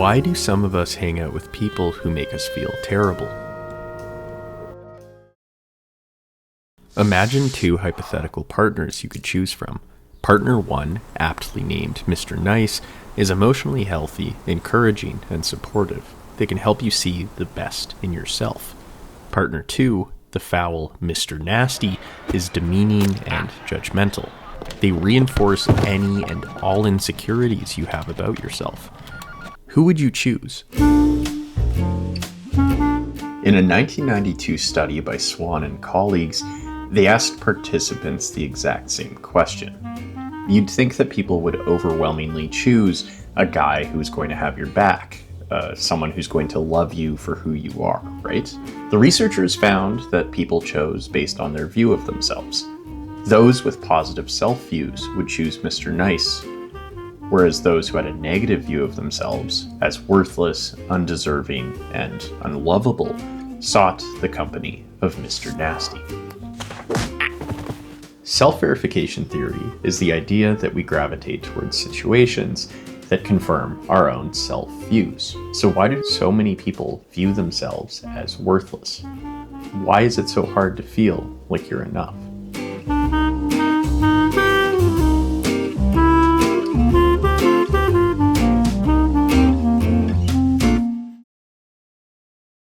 Why do some of us hang out with people who make us feel terrible? Imagine two hypothetical partners you could choose from. Partner 1, aptly named Mr. Nice, is emotionally healthy, encouraging, and supportive. They can help you see the best in yourself. Partner 2, the foul Mr. Nasty, is demeaning and judgmental. They reinforce any and all insecurities you have about yourself. Who would you choose? In a 1992 study by Swan and colleagues, they asked participants the exact same question. You'd think that people would overwhelmingly choose a guy who's going to have your back, someone who's going to love you for who you are, right? The researchers found that people chose based on their view of themselves. Those with positive self-views would choose Mr. Nice, whereas those who had a negative view of themselves as worthless, undeserving, and unlovable sought the company of Mr. Nasty. Self-verification theory is the idea that we gravitate towards situations that confirm our own self-views. So why do so many people view themselves as worthless? Why is it so hard to feel like you're enough?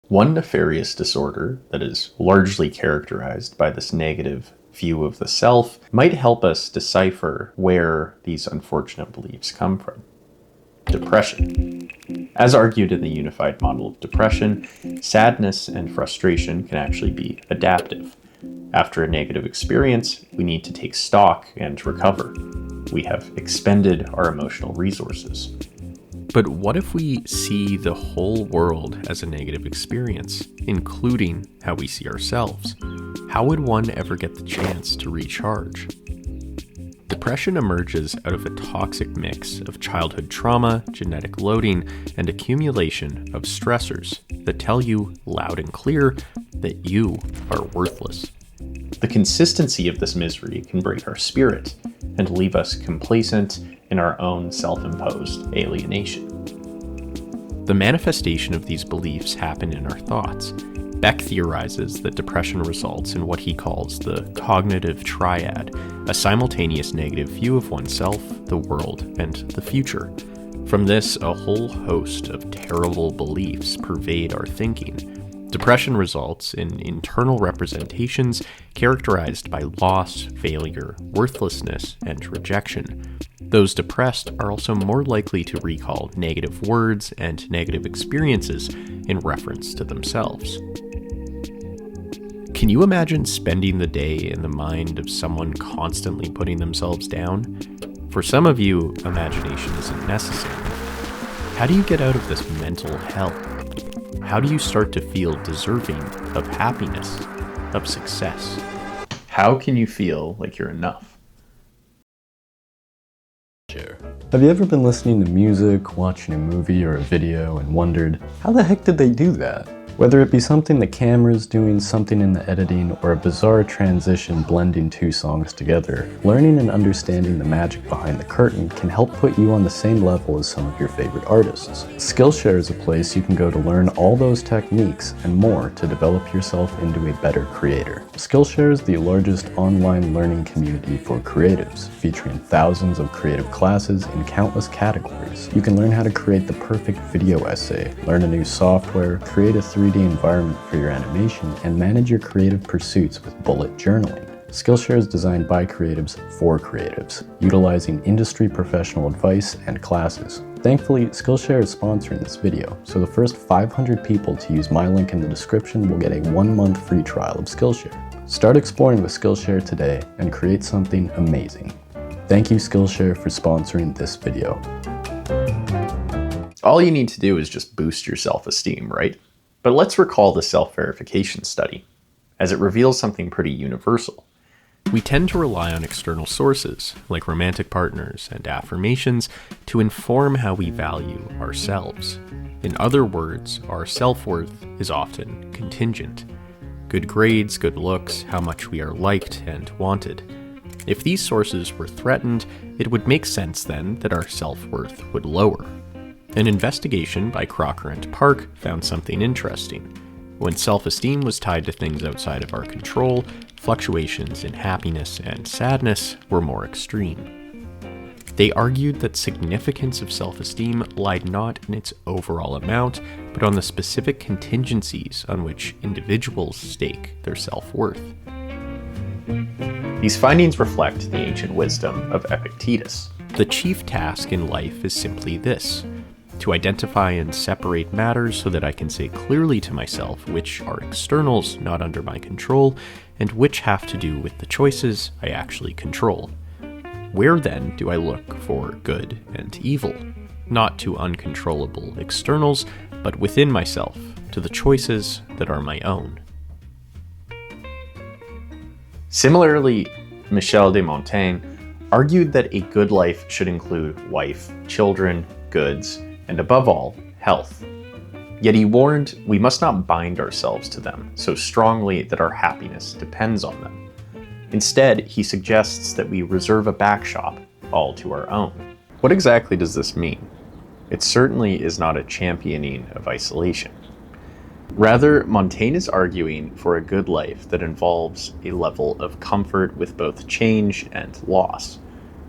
One nefarious disorder that is largely characterized by this negative view of the self might help us decipher where these unfortunate beliefs come from. Depression. As argued in the unified model of depression, sadness and frustration can actually be adaptive. After a negative experience, we need to take stock and recover. We have expended our emotional resources. But what if we see the whole world as a negative experience, including how we see ourselves? How would one ever get the chance to recharge? Depression emerges out of a toxic mix of childhood trauma, genetic loading, and accumulation of stressors that tell you loud and clear that you are worthless. The consistency of this misery can break our spirit and leave us complacent in our own self-imposed alienation. The manifestation of these beliefs happen in our thoughts. Beck theorizes that depression results in what he calls the cognitive triad, a simultaneous negative view of oneself, the world, and the future. From this, a whole host of terrible beliefs pervade our thinking. Depression results in internal representations characterized by loss, failure, worthlessness, and rejection. Those depressed are also more likely to recall negative words and negative experiences in reference to themselves. Can you imagine spending the day in the mind of someone constantly putting themselves down? For some of you, imagination isn't necessary. How do you get out of this mental hell? How do you start to feel deserving of happiness, of success? How can you feel like you're enough? Have you ever been listening to music, watching a movie or a video and wondered, how the heck did they do that? Whether it be something the camera's doing, something in the editing, or a bizarre transition blending two songs together, learning and understanding the magic behind the curtain can help put you on the same level as some of your favorite artists. Skillshare is a place you can go to learn all those techniques and more to develop yourself into a better creator. Skillshare is the largest online learning community for creatives, featuring thousands of creative classes in countless categories. You can learn how to create the perfect video essay, learn a new software, create a 3D environment for your animation, and manage your creative pursuits with bullet journaling. Skillshare is designed by creatives for creatives, utilizing industry professional advice and classes. Thankfully, Skillshare is sponsoring this video, so the first 500 people to use my link in the description will get a 1-month free trial of Skillshare. Start exploring with Skillshare today and create something amazing. Thank you, Skillshare, for sponsoring this video. All you need to do is just boost your self-esteem, right? But let's recall the self-verification study, as it reveals something pretty universal. We tend to rely on external sources, like romantic partners and affirmations, to inform how we value ourselves. In other words, our self-worth is often contingent. Good grades, good looks, how much we are liked and wanted. If these sources were threatened, it would make sense then that our self-worth would lower. An investigation by Crocker and Park found something interesting. When self-esteem was tied to things outside of our control, fluctuations in happiness and sadness were more extreme. They argued that significance of self-esteem lied not in its overall amount, but on the specific contingencies on which individuals stake their self-worth. These findings reflect the ancient wisdom of Epictetus. The chief task in life is simply this: to identify and separate matters so that I can say clearly to myself which are externals not under my control and which have to do with the choices I actually control. Where then do I look for good and evil? Not to uncontrollable externals, but within myself, to the choices that are my own. Similarly, Michel de Montaigne argued that a good life should include wife, children, goods, and above all, health. Yet he warned we must not bind ourselves to them so strongly that our happiness depends on them. Instead, he suggests that we reserve a backshop all to our own. What exactly does this mean? It certainly is not a championing of isolation. Rather, Montaigne is arguing for a good life that involves a level of comfort with both change and loss.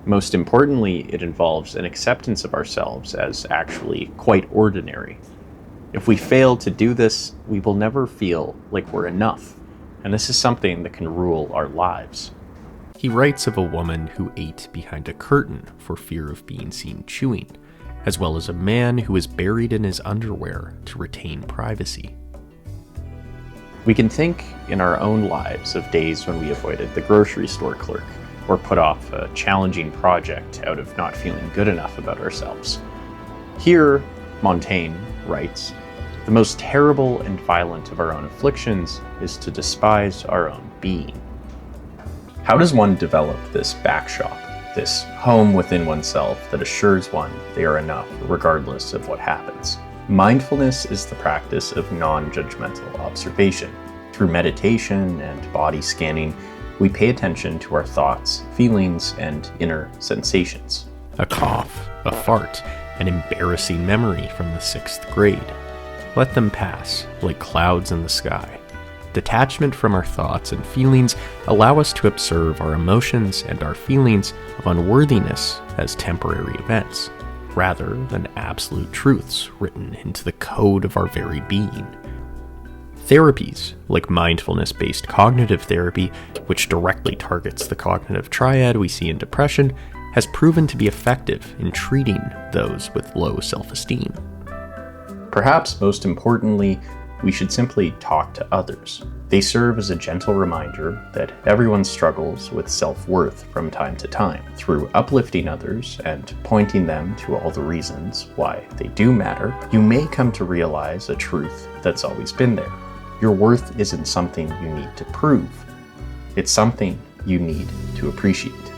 Most importantly, it involves an acceptance of ourselves as actually quite ordinary. If we fail to do this, we will never feel like we're enough, and this is something that can rule our lives. He writes of a woman who ate behind a curtain for fear of being seen chewing, as well as a man who was buried in his underwear to retain privacy. We can think in our own lives of days when we avoided the grocery store clerk, or put off a challenging project out of not feeling good enough about ourselves. Here, Montaigne writes, "The most terrible and violent of our own afflictions is to despise our own being." How does one develop this backshop, this home within oneself that assures one they are enough regardless of what happens? Mindfulness is the practice of non-judgmental observation. Through meditation and body scanning, we pay attention to our thoughts, feelings, and inner sensations. A cough, a fart, an embarrassing memory from the 6th grade. Let them pass, like clouds in the sky. Detachment from our thoughts and feelings allow us to observe our emotions and our feelings of unworthiness as temporary events, rather than absolute truths written into the code of our very being. Therapies, like mindfulness-based cognitive therapy, which directly targets the cognitive triad we see in depression, has proven to be effective in treating those with low self-esteem. Perhaps most importantly, we should simply talk to others. They serve as a gentle reminder that everyone struggles with self-worth from time to time. Through uplifting others and pointing them to all the reasons why they do matter, you may come to realize a truth that's always been there. Your worth isn't something you need to prove. It's something you need to appreciate.